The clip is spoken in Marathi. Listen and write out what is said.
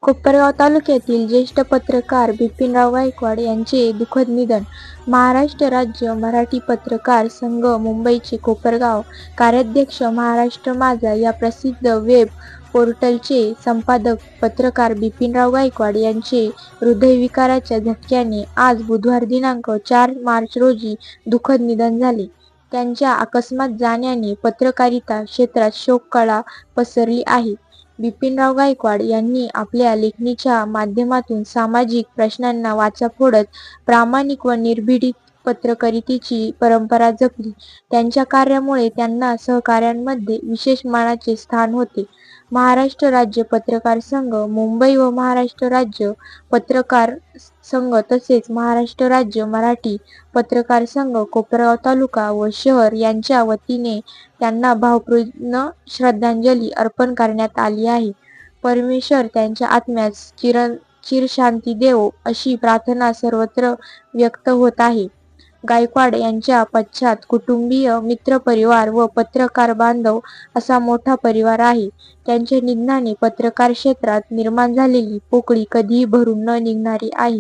कोपरगाव तालुक्यातील ज्येष्ठ पत्रकार बिपिनराव गायकवाड यांचे दुःखद निधन. महाराष्ट्र राज्य मराठी पत्रकार संघ मुंबईचे कोपरगाव कार्याध्यक्ष, महाराष्ट्र माझा या प्रसिद्ध वेब पोर्टलचे संपादक पत्रकार बिपिनराव गायकवाड यांचे हृदयविकाराच्या झटक्याने आज बुधवार दिनांक 4 मार्च रोजी दुःखद निधन झाले. त्यांच्या अकस्मात जाण्याने पत्रकारिता क्षेत्रात शोककळा पसरली आहे. बिपिनराव गायकवाड यांनी आपल्या लेखणीच्या माध्यमातून सामाजिक प्रश्नांना वाचा फोडत प्रामाणिक व निर्भीड पत्रकारितेची परंपरा जपली. त्यांच्या कार्यामुळे त्यांना सहकाऱ्यांमध्ये विशेष मानाचे स्थान होते. महाराष्ट्र राज्य पत्रकार संघ मुंबई व महाराष्ट्र राज्य पत्रकार संघ तसेच महाराष्ट्र राज्य मराठी पत्रकार संघ कोपरगाव तालुका व शहर यांच्या वतीने त्यांना भावपूर्ण श्रद्धांजली अर्पण करण्यात आली आहे. परमेश्वर त्यांच्या आत्म्यास चिरशांती देवो अशी प्रार्थना सर्वत्र व्यक्त होत आहे. गायकवाड यांच्या पश्चात कुटुंबीय, मित्रपरिवार व पत्रकार बांधव असा मोठा परिवार आहे. त्यांच्या निधनाने पत्रकार क्षेत्रात निर्माण झालेली पोकळी कधीही भरून न निघणारी आहे.